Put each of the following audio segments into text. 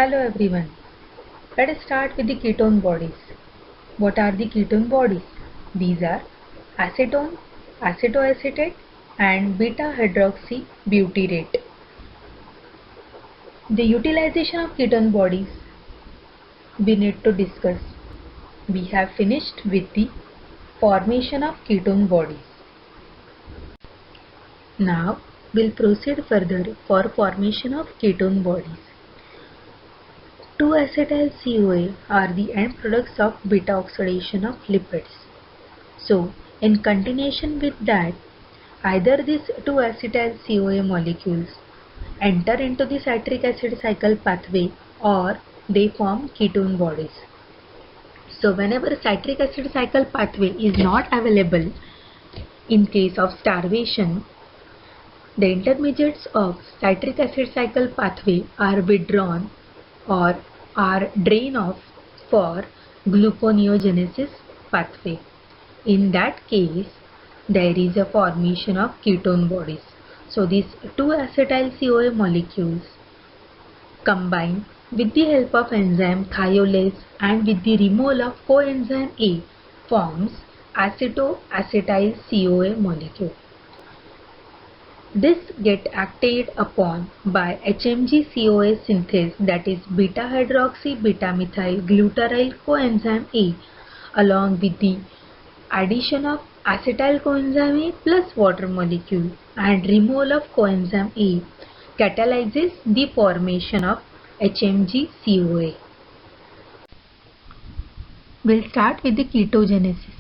Hello everyone. Let us start with the ketone bodies. What are the ketone bodies? These are acetone, acetoacetate and beta-hydroxybutyrate. The utilization of ketone bodies we need to discuss. We have finished with the formation of ketone bodies. Now we'll proceed further for formation of ketone bodies. 2-acetyl-CoA are the end products of beta oxidation of lipids. So, in continuation with that, either these 2-acetyl-CoA molecules enter into the citric acid cycle pathway or they form ketone bodies. So, whenever citric acid cycle pathway is not available in case of starvation, the intermediates of citric acid cycle pathway are withdrawn or are drained off for gluconeogenesis pathway. In that case, there is a formation of ketone bodies. So these 2-acetyl-CoA molecules combine with the help of enzyme thiolase and with the removal of coenzyme A forms acetoacetyl-CoA molecule. This get acted upon by HMG-CoA synthase, that is beta-hydroxy-beta-methyl glutaryl coenzyme A, along with the addition of acetyl coenzyme A plus water molecule and removal of coenzyme A catalyzes the formation of HMG-CoA. We'll start with the ketogenesis.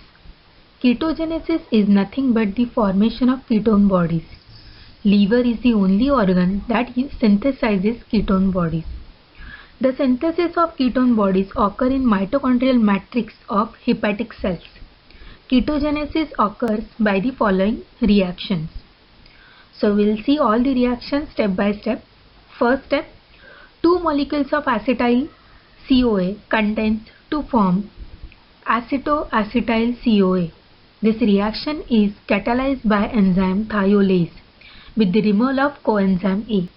Ketogenesis is nothing but the formation of ketone bodies. Liver is the only organ that synthesizes ketone bodies. The synthesis of ketone bodies occur in mitochondrial matrix of hepatic cells. Ketogenesis occurs by the following reactions. So we'll see all the reactions step by step. First step, two molecules of acetyl CoA condensed to form acetoacetyl-CoA. This reaction is catalyzed by enzyme thiolase with the removal of coenzyme A.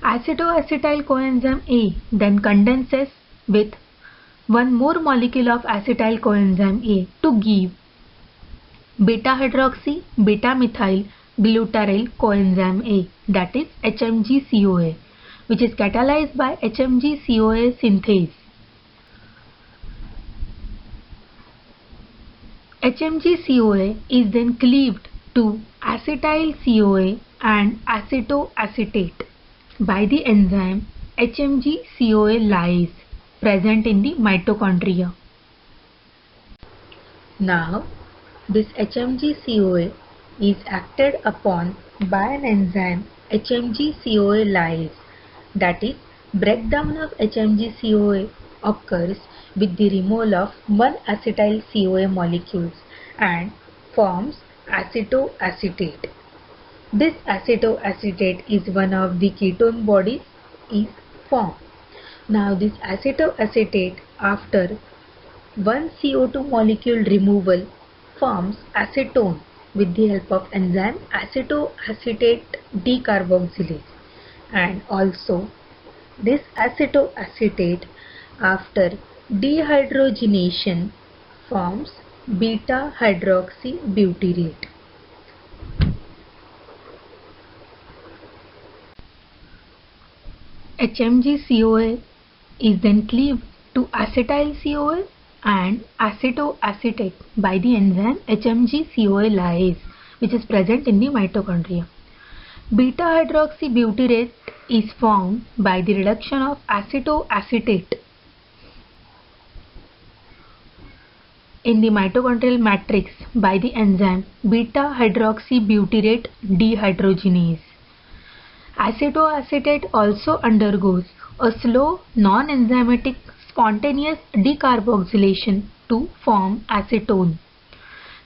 Acetoacetyl coenzyme A then condenses with one more molecule of acetyl coenzyme A to give beta-hydroxy beta-methyl glutaryl coenzyme A, that is HMG-CoA, which is catalyzed by HMG-CoA synthase. HMG-CoA is then cleaved to acetyl-CoA and acetoacetate by the enzyme HMG-CoA lyase present in the mitochondria. Now, this HMG-CoA is acted upon by an enzyme HMG-CoA lyase, that is, breakdown of HMG-CoA occurs with the removal of one acetyl-CoA molecules and forms acetoacetate. This acetoacetate is one of the ketone bodies is formed. Now this acetoacetate, after one CO2 molecule removal, forms acetone with the help of enzyme acetoacetate decarboxylase, and also this acetoacetate after dehydrogenation forms beta-hydroxybutyrate. HMG-CoA is then cleaved to acetyl-CoA and acetoacetate by the enzyme HMG-CoA lyase, which is present in the mitochondria. Beta-hydroxybutyrate is formed by the reduction of acetoacetate in the mitochondrial matrix by the enzyme beta-hydroxybutyrate dehydrogenase. Acetoacetate also undergoes a slow, non-enzymatic, spontaneous decarboxylation to form acetone.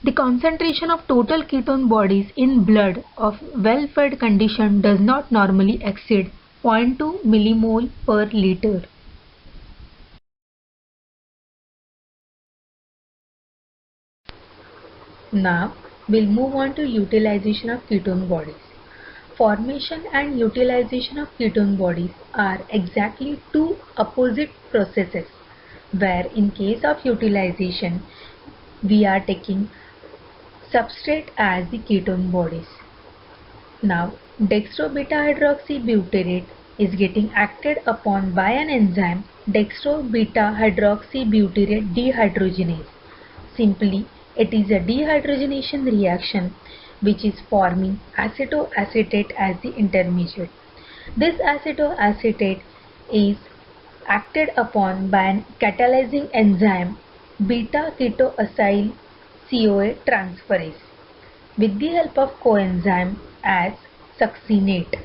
The concentration of total ketone bodies in blood of well-fed condition does not normally exceed 0.2 millimole per liter. Now we'll move on to utilization of ketone bodies. formation and utilization of ketone bodies are exactly two opposite processes, where in case of utilization, we are taking substrate as the ketone bodies. Now, dextro-beta-hydroxybutyrate is getting acted upon by an enzyme dextro-beta-hydroxybutyrate dehydrogenase. Simply, it is a dehydrogenation reaction which is forming acetoacetate as the intermediate. This acetoacetate is acted upon by an catalyzing enzyme beta-ketoacyl CoA transferase with the help of coenzyme as succinate,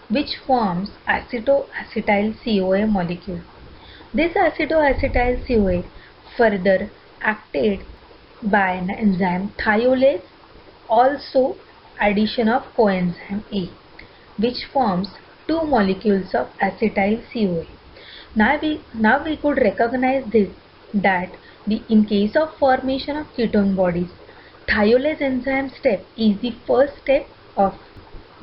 which forms acetoacetyl CoA molecule. This acetoacetyl CoA further acted by an enzyme thiolase, also addition of coenzyme A, which forms two molecules of acetyl CoA. Now we could recognize this that in case of formation of ketone bodies, thiolase enzyme step is the first step of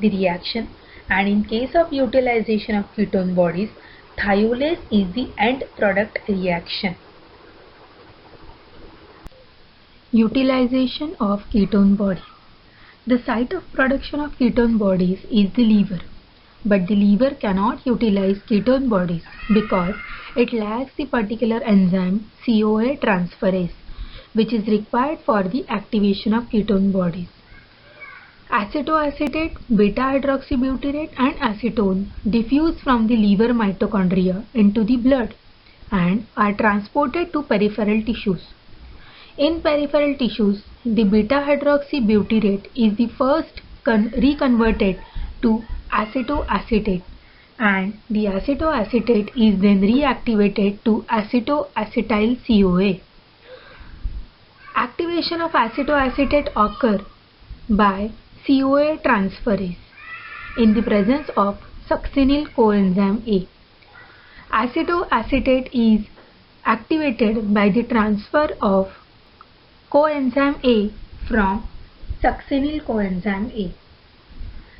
the reaction, and in case of utilization of ketone bodies, thiolase is the end product reaction. Utilization of ketone bodies. The site of production of ketone bodies is the liver, but the liver cannot utilize ketone bodies because it lacks the particular enzyme CoA transferase, which is required for the activation of ketone bodies. Acetoacetate, beta-hydroxybutyrate and acetone diffuse from the liver mitochondria into the blood and are transported to peripheral tissues. In peripheral tissues, the beta-hydroxybutyrate is the first reconverted to acetoacetate, and the acetoacetate is then reactivated to acetoacetyl CoA. Activation of acetoacetate occurs by CoA transferase in the presence of succinyl coenzyme A. Acetoacetate is activated by the transfer of coenzyme A from succinyl coenzyme A.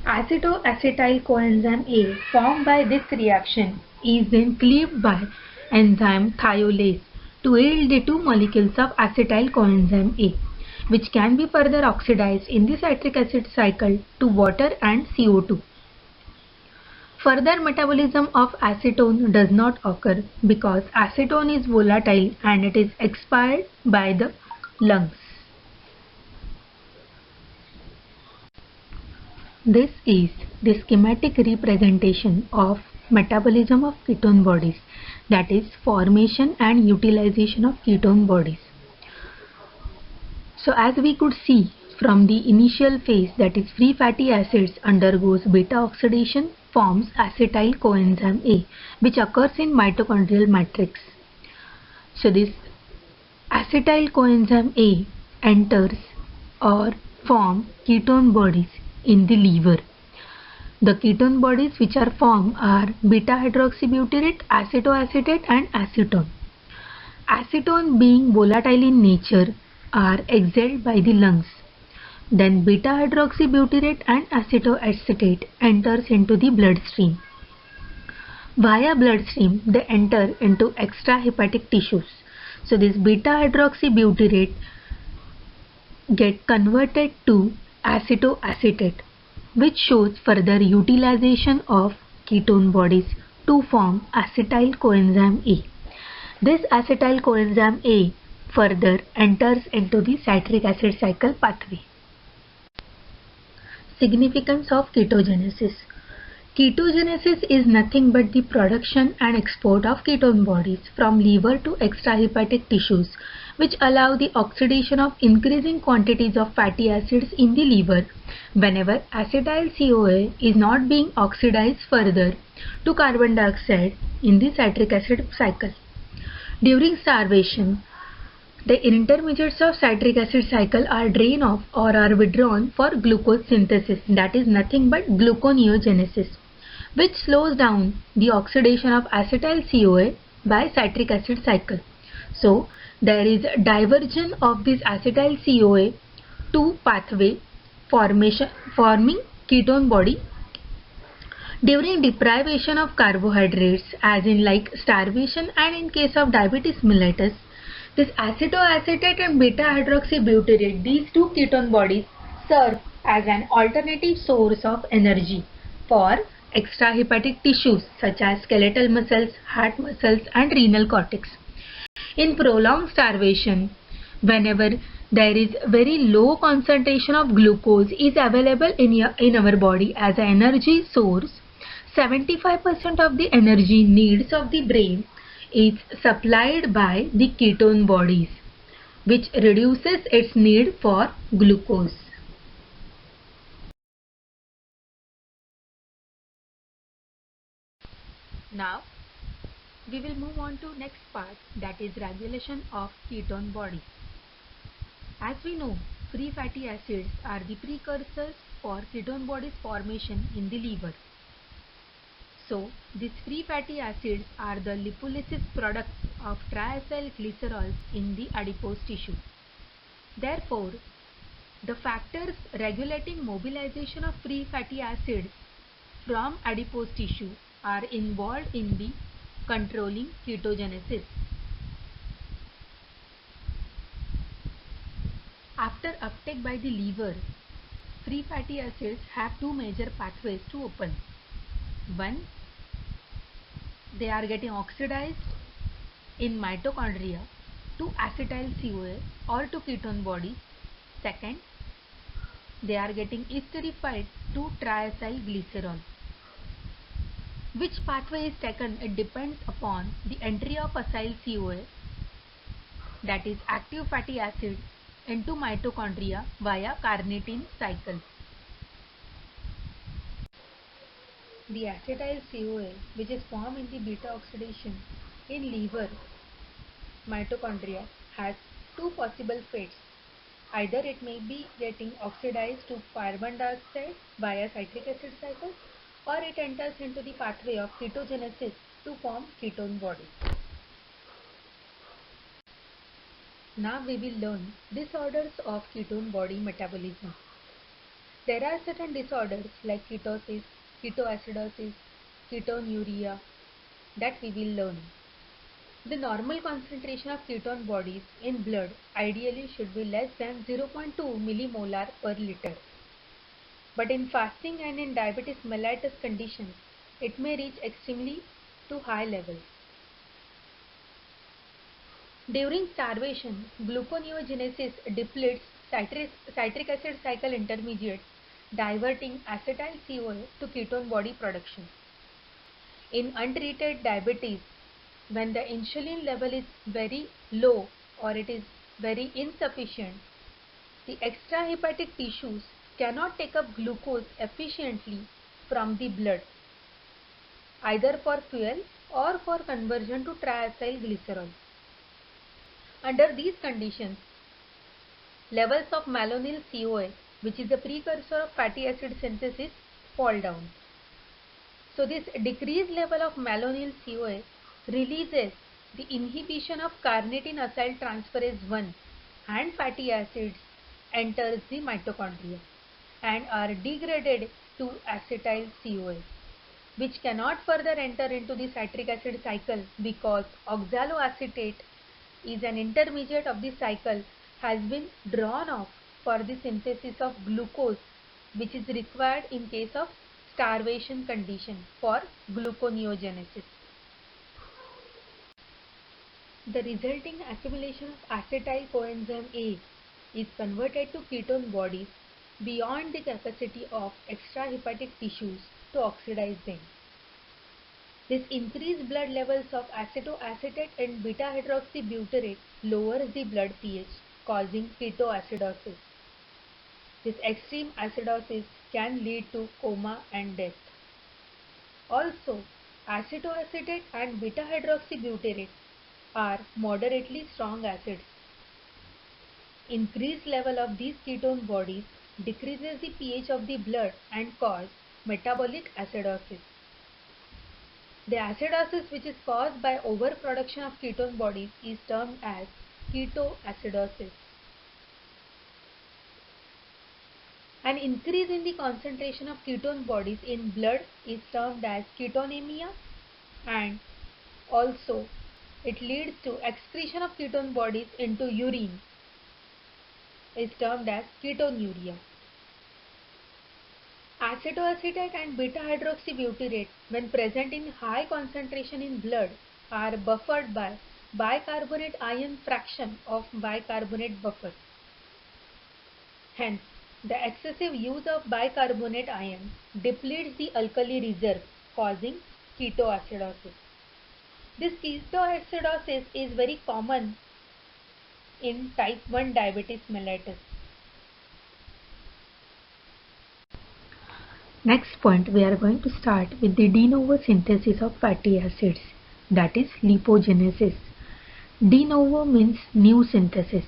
Acetoacetyl coenzyme A formed by this reaction is then cleaved by enzyme thiolase to yield the two molecules of acetyl coenzyme A, which can be further oxidized in the citric acid cycle to water and CO2. Further metabolism of acetone does not occur because acetone is volatile and it is expired by the lungs. This is the schematic representation of metabolism of ketone bodies, that is formation and utilization of ketone bodies. So as we could see from the initial phase, that is free fatty acids undergoes beta oxidation, forms acetyl coenzyme A, which occurs in mitochondrial matrix. So this acetyl coenzyme A enters or form ketone bodies in the liver. The ketone bodies which are formed are beta-hydroxybutyrate, acetoacetate and acetone. Acetone being volatile in nature are exhaled by the lungs. Then beta-hydroxybutyrate and acetoacetate enters into the bloodstream. Via bloodstream they enter into extrahepatic tissues. So this beta-hydroxybutyrate get converted to acetoacetate, which shows further utilization of ketone bodies to form acetyl coenzyme A. This acetyl coenzyme A further enters into the citric acid cycle pathway. Significance of ketogenesis. Ketogenesis is nothing but the production and export of ketone bodies from liver to extrahepatic tissues, which allow the oxidation of increasing quantities of fatty acids in the liver whenever acetyl CoA is not being oxidized further to carbon dioxide in the citric acid cycle. During starvation, the intermediates of citric acid cycle are drained off or are withdrawn for glucose synthesis, that is nothing but gluconeogenesis, which slows down the oxidation of acetyl CoA by citric acid cycle. So there is diversion of this acetyl CoA to pathway forming ketone body during deprivation of carbohydrates, as in like starvation and in case of diabetes mellitus. This acetoacetate and beta hydroxybutyrate, these two ketone bodies serve as an alternative source of energy for extrahepatic tissues such as skeletal muscles, heart muscles and renal cortex. In prolonged starvation, whenever there is very low concentration of glucose is available in our body as an energy source, 75% of the energy needs of the brain is supplied by the ketone bodies, which reduces its need for glucose. Now, we will move on to next part, that is regulation of ketone body. As we know, free fatty acids are the precursors for ketone bodies formation in the liver. So, these free fatty acids are the lipolysis products of triacyl glycerols in the adipose tissue. Therefore, the factors regulating mobilization of free fatty acids from adipose tissue are involved in the controlling ketogenesis. After uptake by the liver, free fatty acids have two major pathways to open. One, they are getting oxidized in mitochondria to acetyl CoA or to ketone body. Second, they are getting esterified to triacyl glycerol. Which pathway is taken, it depends upon the entry of acyl CoA, that is active fatty acid, into mitochondria via carnitine cycle. The acetyl CoA, which is formed in the beta oxidation in liver mitochondria, has two possible fates. Either it may be getting oxidized to carbon dioxide via citric acid cycle, or it enters into the pathway of ketogenesis to form ketone body. Now we will learn disorders of ketone body metabolism. There are certain disorders like ketosis, ketoacidosis, ketonuria that we will learn. The normal concentration of ketone bodies in blood ideally should be less than 0.2 millimolar per liter. But in fasting and in diabetes mellitus conditions, it may reach extremely to high levels. During starvation, gluconeogenesis depletes citric acid cycle intermediates, diverting acetyl CoA to ketone body production. In untreated diabetes, when the insulin level is very low or it is very insufficient, the extrahepatic tissues cannot take up glucose efficiently from the blood, either for fuel or for conversion to triacyl glycerol. Under these conditions, levels of malonyl CoA, which is a precursor of fatty acid synthesis, fall down. So this decreased level of malonyl CoA releases the inhibition of carnitine acyltransferase 1 and fatty acids enters the mitochondria and are degraded to acetyl CoA, which cannot further enter into the citric acid cycle because oxaloacetate is an intermediate of the cycle has been drawn off for the synthesis of glucose, which is required in case of starvation condition for gluconeogenesis. The resulting accumulation of acetyl coenzyme A is converted to ketone bodies beyond the capacity of extrahepatic tissues to oxidize them. This increased blood levels of acetoacetate and beta hydroxybutyrate lowers the blood pH, causing ketoacidosis. This extreme acidosis can lead to coma and death. Also, acetoacetate and beta hydroxybutyrate are moderately strong acids. Increased level of these ketone bodies decreases the pH of the blood and cause metabolic acidosis. The acidosis which is caused by overproduction of ketone bodies is termed as ketoacidosis. An increase in the concentration of ketone bodies in blood is termed as ketonemia, and also it leads to excretion of ketone bodies into urine is termed as ketonuria. Acetoacetate and beta-hydroxybutyrate, when present in high concentration in blood, are buffered by bicarbonate ion fraction of bicarbonate buffer. Hence, the excessive use of bicarbonate ion depletes the alkali reserve, causing ketoacidosis. This ketoacidosis is very common in type 1 diabetes mellitus. Next point, we are going to start with the de novo synthesis of fatty acids, that is lipogenesis. De novo means new synthesis.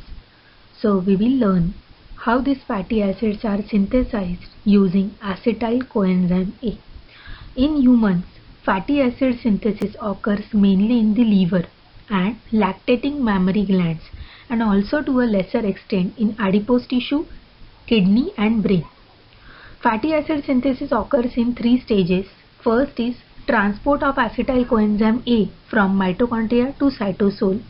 So we will learn how these fatty acids are synthesized using acetyl coenzyme A. In humans, fatty acid synthesis occurs mainly in the liver and lactating mammary glands, and also to a lesser extent in adipose tissue, kidney and brain. Fatty acid synthesis occurs in three stages. First is transport of acetyl coenzyme A from mitochondria to cytosol.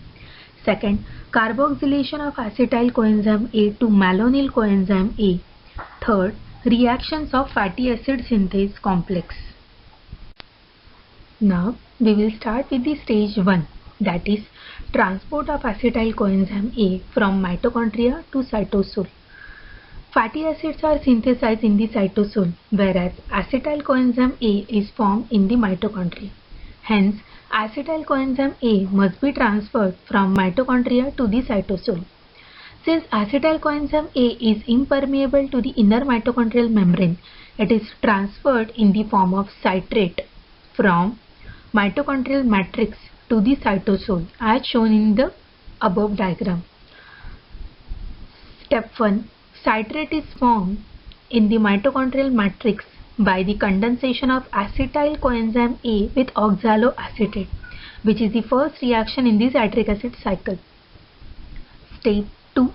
Second, carboxylation of acetyl coenzyme A to malonyl coenzyme A. Third, reactions of fatty acid synthase complex. Now we will start with the stage 1, that is transport of acetyl coenzyme A from mitochondria to cytosol. Fatty acids are synthesized in the cytosol, whereas acetyl coenzyme A is formed in the mitochondria. Hence, acetyl coenzyme A must be transferred from mitochondria to the cytosol. Since acetyl coenzyme A is impermeable to the inner mitochondrial membrane, it is transferred in the form of citrate from mitochondrial matrix to the cytosol as shown in the above diagram. Step 1. Citrate is formed in the mitochondrial matrix by the condensation of acetyl coenzyme A with oxaloacetate, which is the first reaction in the citric acid cycle. Step 2.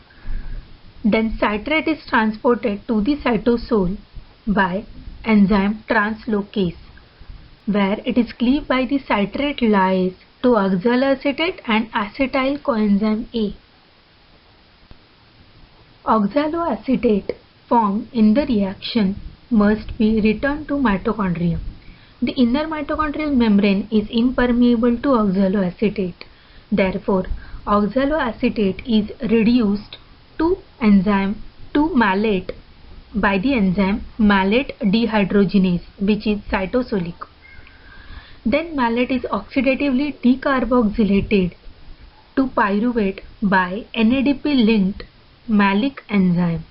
Then citrate is transported to the cytosol by enzyme translocase, where it is cleaved by the citrate lyase to oxaloacetate and acetyl coenzyme A. Oxaloacetate formed in the reaction must be returned to mitochondria. The inner mitochondrial membrane is impermeable to oxaloacetate. Therefore, oxaloacetate is reduced to malate by the enzyme malate dehydrogenase, which is cytosolic. Then malate is oxidatively decarboxylated to pyruvate by NADP-linked malic enzyme.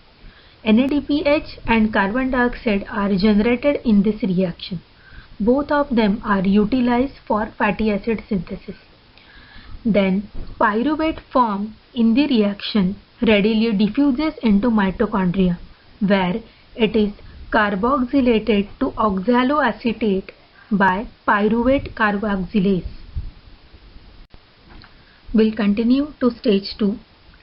NADPH and carbon dioxide are generated in this reaction. Both of them are utilized for fatty acid synthesis. Then pyruvate formed in the reaction readily diffuses into mitochondria, where it is carboxylated to oxaloacetate by pyruvate carboxylase. We'll continue to stage 2.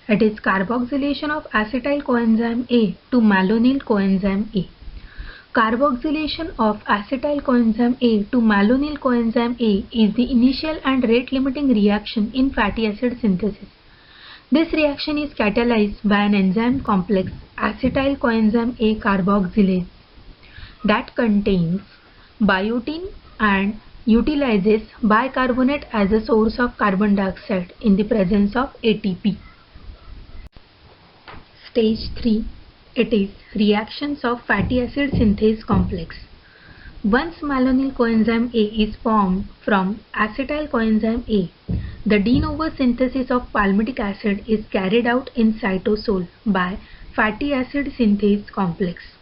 It is carboxylation of acetyl coenzyme A to malonyl coenzyme A. Carboxylation of acetyl coenzyme A to malonyl coenzyme A is the initial and rate-limiting reaction in fatty acid synthesis. This reaction is catalyzed by an enzyme complex acetyl coenzyme A carboxylase that contains biotin and utilizes bicarbonate as a source of carbon dioxide in the presence of ATP. Stage 3. It is reactions of fatty acid synthase complex. Once malonyl coenzyme A is formed from acetyl coenzyme A, the de novo synthesis of palmitic acid is carried out in cytosol by fatty acid synthase complex.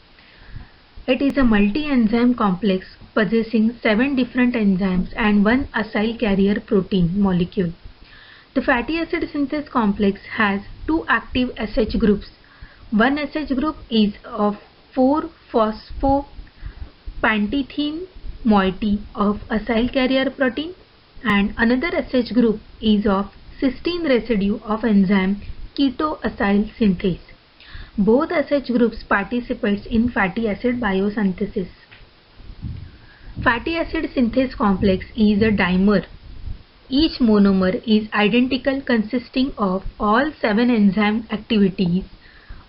It is a multi-enzyme complex possessing 7 different enzymes and 1 acyl carrier protein molecule. The fatty acid synthase complex has 2 active SH groups. One SH group is of 4-phosphopantethene moiety of acyl carrier protein, and another SH group is of cysteine residue of enzyme ketoacyl synthase. Both SH groups participates in fatty acid biosynthesis. Fatty acid synthase complex is a dimer. Each monomer is identical, consisting of all 7 enzyme activities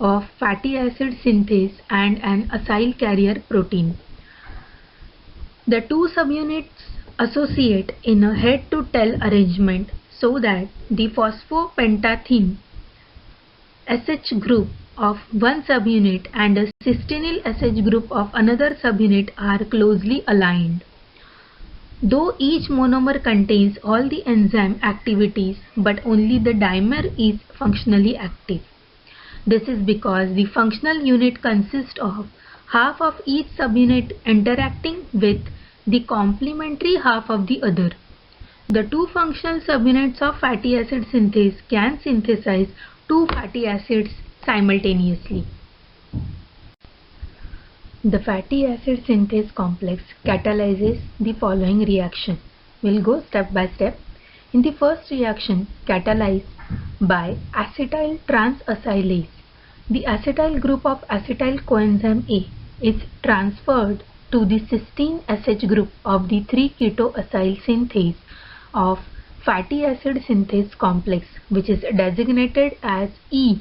of fatty acid synthase and an acyl carrier protein. The two subunits associate in a head-to-tail arrangement so that the phosphopentathiene SH group of one subunit and a cysteine SH group of another subunit are closely aligned. Though each monomer contains all the enzyme activities, but only the dimer is functionally active. This is because the functional unit consists of half of each subunit interacting with the complementary half of the other. The two functional subunits of fatty acid synthase can synthesize two fatty acids simultaneously. The fatty acid synthase complex catalyzes the following reaction. We'll go step by step. In the first reaction, catalyzed by acetyl transacylase, the acetyl group of acetyl coenzyme A is transferred to the cysteine SH group of the 3-ketoacyl synthase of fatty acid synthase complex, which is designated as E.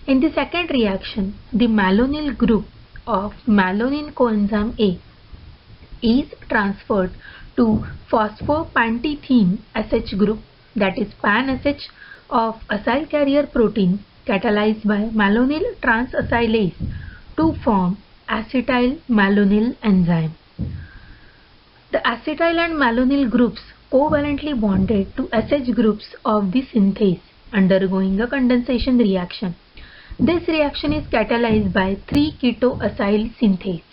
In the second reaction, the malonyl group of malonyl coenzyme A is transferred to phosphopentathiene SH group, that is PAN-SH, of acyl carrier protein catalyzed by malonyl transacylase to form acetyl malonyl enzyme. The acetyl and malonyl groups covalently bonded to SH groups of the synthase, undergoing a condensation reaction. This reaction is catalyzed by 3-ketoacyl synthase.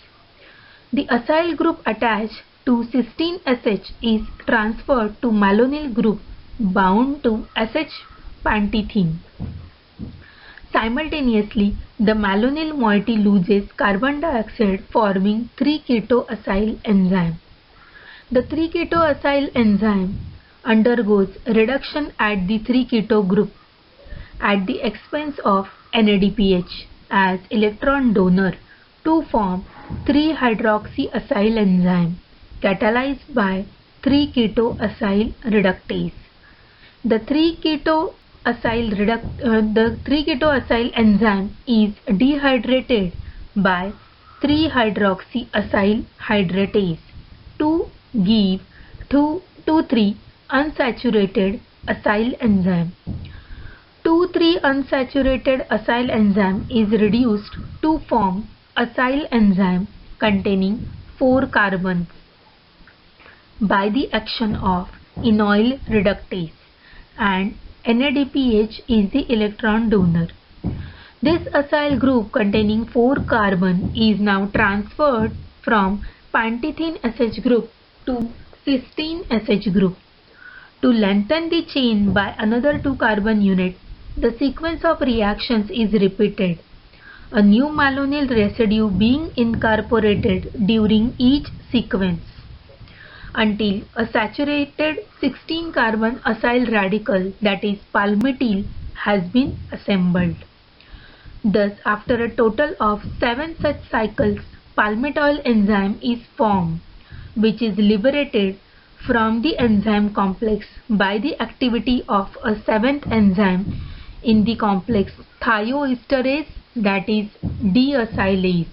The acyl group attached to cysteine SH is transferred to malonyl group bound to SH pentathiene. Simultaneously, the malonyl moiety loses carbon dioxide, forming 3-ketoacyl enzyme. The 3-ketoacyl enzyme undergoes reduction at the 3-keto group at the expense of NADPH as electron donor to form 3-hydroxyacyl enzyme catalyzed by 3-ketoacyl reductase. The 3-ketoacyl enzyme is dehydrated by 3-hydroxyacyl hydratase to give 2,3 unsaturated acyl enzyme. 2,3 unsaturated acyl enzyme is reduced to form acyl enzyme containing 4 carbons by the action of enoyl reductase, and NADPH is the electron donor. This acyl group containing 4 carbon is now transferred from pentathiene SH group to cysteine SH group. To lengthen the chain by another 2 carbon unit, the sequence of reactions is repeated, a new malonyl residue being incorporated during each sequence, until a saturated 16 carbon acyl radical, that is palmitoyl, has been assembled. Thus, after a total of 7 such cycles, palmitoyl enzyme is formed, which is liberated from the enzyme complex by the activity of a 7th enzyme in the complex, thioesterase, that is deacylase.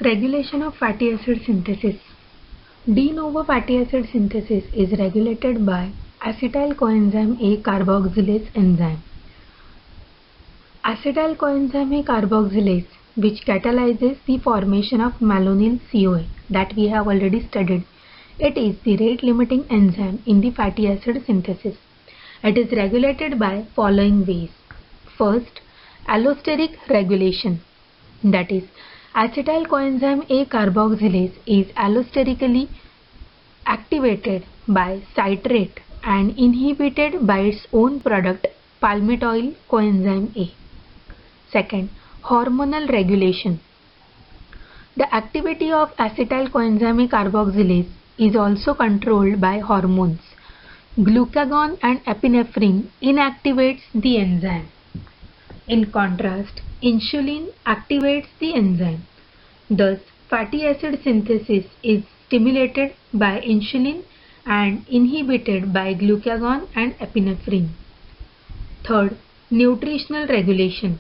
Regulation of fatty acid synthesis. De novo fatty acid synthesis is regulated by acetyl coenzyme A carboxylase enzyme. Acetyl coenzyme A carboxylase, which catalyzes the formation of malonyl CoA, that we have already studied. It is the rate limiting enzyme in the fatty acid synthesis. It is regulated by following ways. First, allosteric regulation, that is, acetyl coenzyme A carboxylase is allosterically activated by citrate and inhibited by its own product palmitoyl coenzyme A. Second, hormonal regulation. The activity of acetyl coenzyme A carboxylase is also controlled by hormones. Glucagon and epinephrine inactivates the enzyme. In contrast, insulin activates the enzyme. Thus, fatty acid synthesis is stimulated by insulin and inhibited by glucagon and epinephrine. Third, nutritional regulation.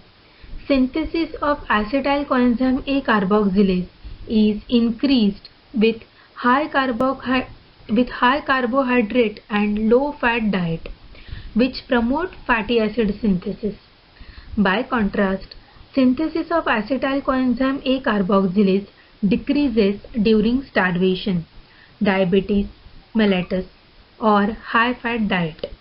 Synthesis of acetyl coenzyme A carboxylase is increased with high carbohydrate and low fat diet, which promote fatty acid synthesis. By contrast, synthesis of acetyl coenzyme A carboxylase decreases during starvation, diabetes mellitus, or high fat diet.